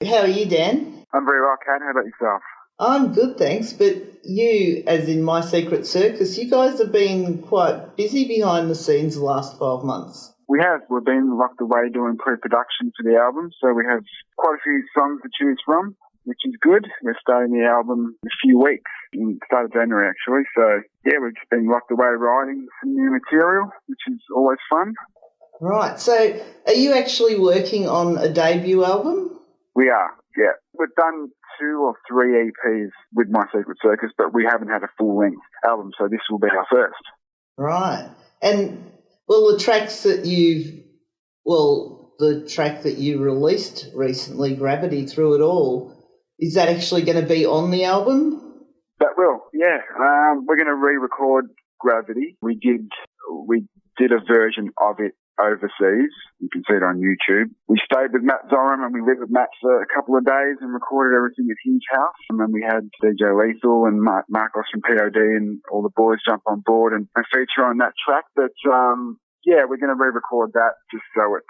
How are you, Dan? I'm very well, Kat. How about yourself? I'm good, thanks. But you, as in My Secret Circus, you guys have been quite busy behind the scenes the last 12 months. We have. We've been locked away doing pre-production for the album, so we have quite a few songs to choose from, which is good. We're starting the album in a few weeks, in the start of January actually. So, yeah, we've just been locked away writing some new material, which is always fun. Right. So are you actually working on a debut album? We are, yeah. We've done 2 or 3 EPs with My Secret Circus, but we haven't had a full-length album, so this will be our first. Right. And, well, the track that you released recently, Gravity Through It All, is that actually going to be on the album? That will, yeah. We're going to re-record Gravity. We did a version of it overseas. You can see it on YouTube. We stayed with Matt Zoram and we lived with Matt for a couple of days and recorded everything at his house. And then we had DJ Lethal and Marcos from POD and all the boys jump on board and feature on that track. But, yeah, we're going to re-record that just so it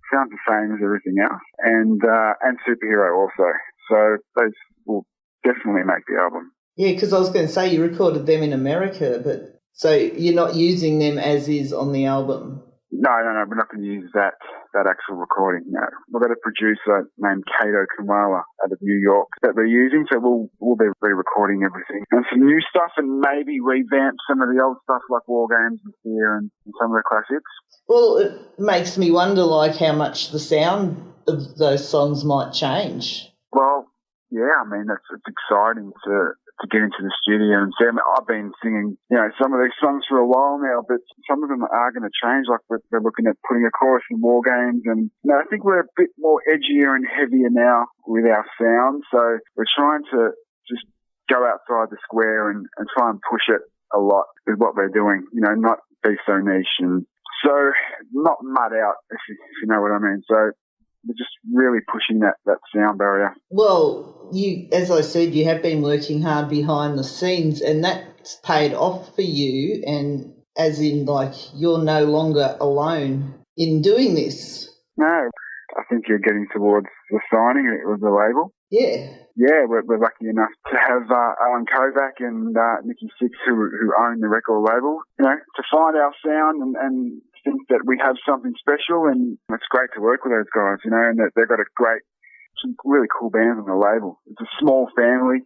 sounds the same as everything else. And Superhero also. So those will definitely make the album. Yeah, because I was going to say you recorded them in America, but so you're not using them as is on the album? No, we're not going to use that actual recording. No, we've got a producer named Kato Kamala out of New York that we're using, so we'll be re-recording everything and some new stuff, and maybe revamp some of the old stuff like War Games and Fear and some of the classics. Well, it makes me wonder, like, how much the sound of those songs might change. Well, yeah, I mean, it's exciting to get into the studio and see. I mean, I've been singing, some of these songs for a while now, but some of them are going to change. Like we're looking at putting a chorus in War Games, and I think we're a bit more edgier and heavier now with our sound. So we're trying to just go outside the square and try and push it a lot with what we're doing. Not be so niche and so not mud out, if you know what I mean. So we're just really pushing that sound barrier. Well, as I said, you have been working hard behind the scenes, and that's paid off for you, and as in, like, you're no longer alone in doing this. No, I think you're getting towards the signing of the label. Yeah. Yeah, we're lucky enough to have Alan Kovac and Nikki Six who own the record label, to find our sound and think that we have something special, and it's great to work with those guys, and they've got some really cool bands on the label. It's a small family,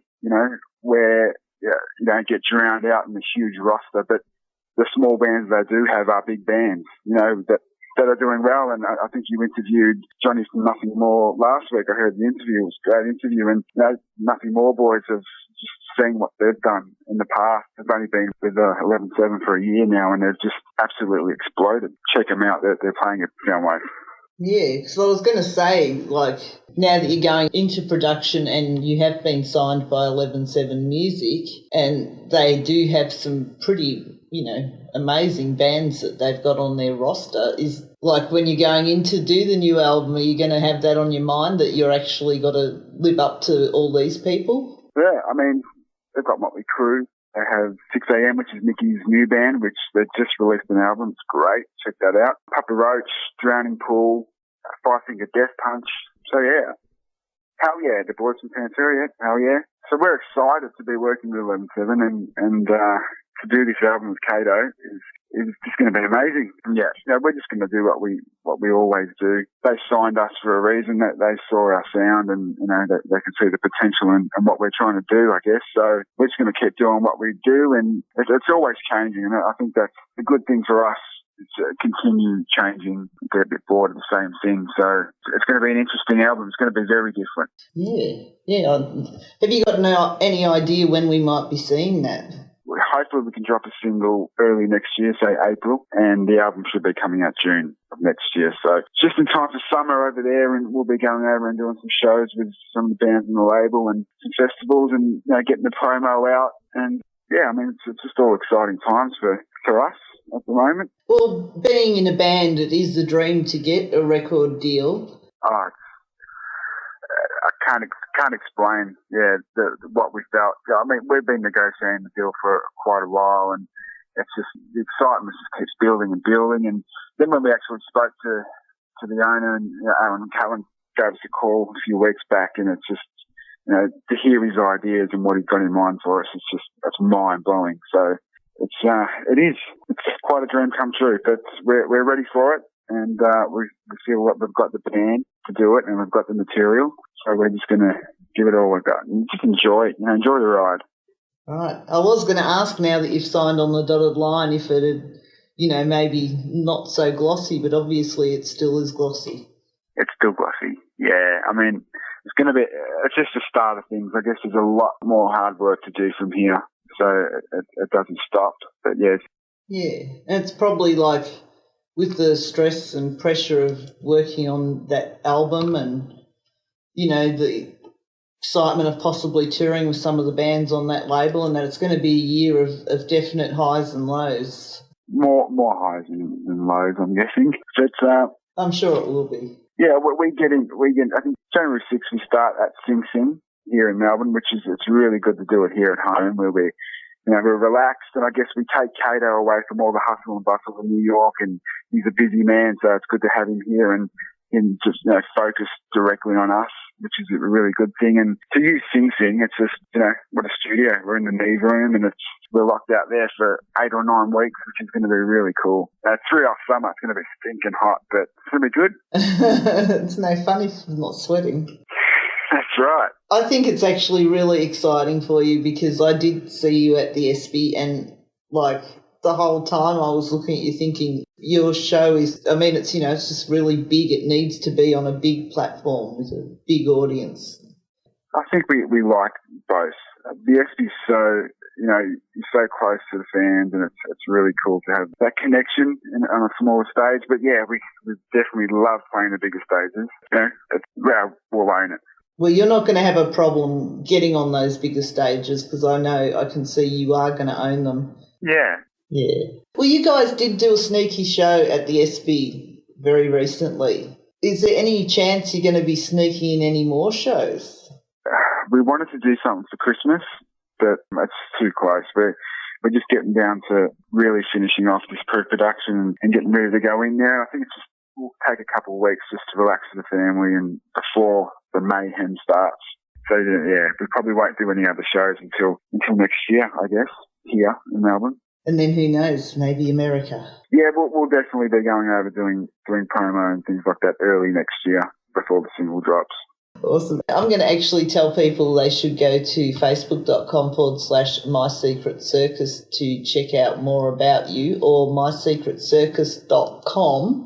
where you don't get drowned out in the huge roster, but the small bands they do have are big bands, that are doing well. And I think you interviewed Johnny from Nothing More last week. I heard the interview. It was a great interview. And Nothing More boys have just seen what they've done in the past. They've only been with 11-7 for a year now, and they've just absolutely exploded. Check them out. They're playing at Soundwave. Yeah, because I was going to say, like, now that you're going into production and you have been signed by 11-7 Music, and they do have some pretty, amazing bands that they've got on their roster, is like when you're going in to do the new album, are you going to have that on your mind that you're actually got to live up to all these people? Yeah, I mean, they've got Motley Crue. They have 6am, which is Nicky's new band, which they just released an album. It's great. Check that out. Papa Roach, Drowning Pool, Five Finger Death Punch. So, yeah. Hell yeah. The boys from Pantera, yeah. Hell yeah. So we're excited to be working with 11-7 and to do this album with Kato is just going to be amazing. And yeah, we're just going to do what we always do. They signed us for a reason, that they saw our sound and, that they could see the potential in what we're trying to do, I guess. So we're just going to keep doing what we do, and it's always changing. And I think that's a good thing for us. It's continue changing, get a bit bored of the same thing. So it's going to be an interesting album. It's going to be very different. Yeah. Have you got any idea when we might be seeing that? Hopefully we can drop a single early next year, say April, and the album should be coming out June of next year. So just in time for summer over there, and we'll be going over and doing some shows with some of the bands on the label and some festivals and getting the promo out. And yeah, I mean, it's just all exciting times for us at the moment. Well, being in a band, it is the dream to get a record deal. Oh, I can't explain, what we felt. I mean, we've been negotiating the deal for quite a while, and it's just, the excitement just keeps building and building. And then when we actually spoke to the owner and Alan gave us a call a few weeks back, and it's just, to hear his ideas and what he's got in mind for us, it's mind blowing. So it's quite a dream come true, but we're ready for it, and we feel like we've got the band to do it, and we've got the material, so we're just going to give it all we've got and just enjoy the ride. Right. I was going to ask, now that you've signed on the dotted line, if it had, maybe not so glossy, but obviously it still is glossy. It's still glossy, yeah. I mean, it's just the start of things. I guess there's a lot more hard work to do from here, so it doesn't stop. But yes. Yeah, and it's probably like with the stress and pressure of working on that album and, the excitement of possibly touring with some of the bands on that label, and that it's going to be a year of definite highs and lows. More highs than lows, I'm guessing. But I'm sure it will be. Yeah, we get. I think January 6th we start at Sing Sing here in Melbourne, it's really good to do it here at home, where we're relaxed, and I guess we take Kato away from all the hustle and bustle of New York, and he's a busy man, so it's good to have him here and just focus directly on us, which is a really good thing. And to use Sing Sing, it's just what a studio. We're in the Neve room, and we're locked out there for 8 or 9 weeks, which is going to be really cool. 3 off summer, it's going to be stinking hot, but it's going to be good. It's no fun if you're not sweating. That's right. I think it's actually really exciting for you, because I did see you at the ESPY, and the whole time I was looking at you thinking your show is, it's just really big. It needs to be on a big platform with a big audience. I think we like both. The ESPY's so, you're so close to the fans, and it's really cool to have that connection on a smaller stage. But yeah, we definitely love playing the bigger stages. We'll own it. Well, you're not going to have a problem getting on those bigger stages, because I know, I can see you are going to own them. Yeah. Yeah. Well, you guys did do a sneaky show at the ESPY very recently. Is there any chance you're going to be sneaking in any more shows? We wanted to do something for Christmas, but it's too close. We're just getting down to really finishing off this pre-production and getting ready to go in there. I think we'll take a couple of weeks just to relax with the family and before the mayhem starts. So yeah, we probably won't do any other shows until next year, I guess, here in Melbourne. And then who knows, maybe America. Yeah, we'll definitely be going over doing promo and things like that early next year before the single drops. Awesome. I'm going to actually tell people they should go to facebook.com/My Secret Circus to check out more about you, or mysecretcircus.com.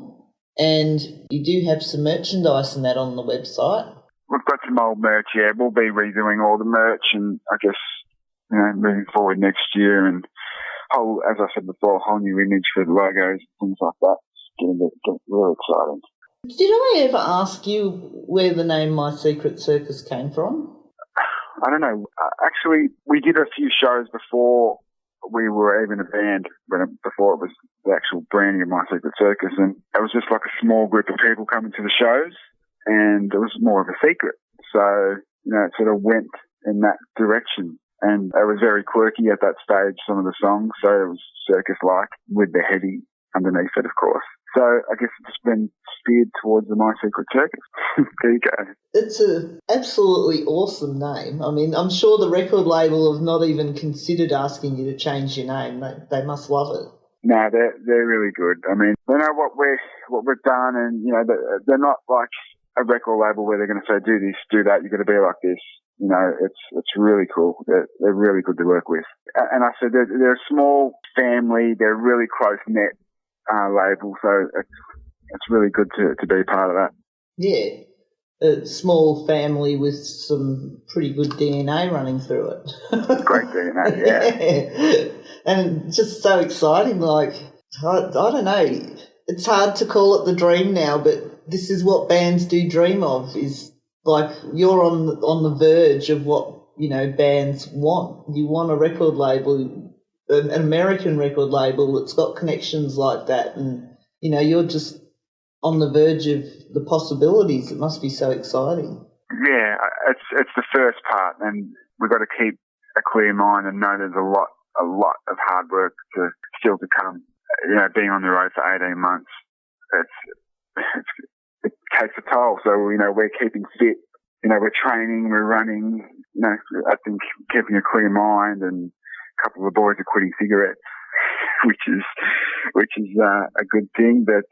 And you do have some merchandise and that on the website. We've got some old merch, yeah. We'll be redoing all the merch, and I guess, moving forward next year, and as I said before, a whole new image for the logos, things like that. It's getting really exciting. Did I ever ask you where the name My Secret Circus came from? I don't know. Actually, we did a few shows before we were even a band, before it was the actual branding of My Secret Circus, and it was just like a small group of people coming to the shows, and it was more of a secret. So, it sort of went in that direction. And it was very quirky at that stage, some of the songs, so it was circus-like, with the heady underneath it, of course. So I guess it's just been steered towards the My Secret Circus. There you go. It's an absolutely awesome name. I'm sure the record label have not even considered asking you to change your name. They must love it. No, they're really good. They know what we've done, and they're not like a record label where they're going to say, do this, do that, you're going to be like this. It's really cool. They're really good to work with. And I said they're a small family. They're a really close-knit label, so it's really good to be part of that. Yeah, a small family with some pretty good DNA running through it. Great DNA, yeah. And just so exciting. I don't know. It's hard to call it the dream now, but this is what bands do dream of, is you're on the verge of what, bands want. You want a record label, an American record label that's got connections like that, and, you're just on the verge of the possibilities. It must be so exciting. Yeah, it's the first part, and we've got to keep a clear mind and know there's a lot of hard work still to come. Being on the road for 18 months, it takes a toll. So, we're keeping fit. We're training, we're running. I think keeping a clear mind, and a couple of the boys are quitting cigarettes, which is a good thing, but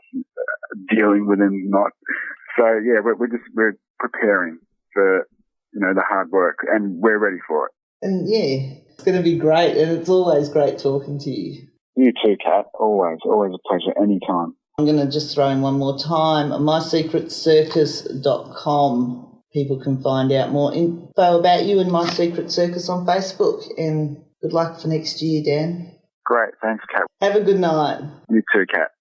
dealing with them not. So yeah, we're preparing for the hard work, and we're ready for it. And yeah, it's going to be great, and it's always great talking to you. You too, Kat. Always a pleasure. Anytime. I'm going to just throw in one more time, mysecretcircus.com. People can find out more info about you and My Secret Circus on Facebook. And good luck for next year, Dan. Great. Thanks, Kat. Have a good night. You too, Kat.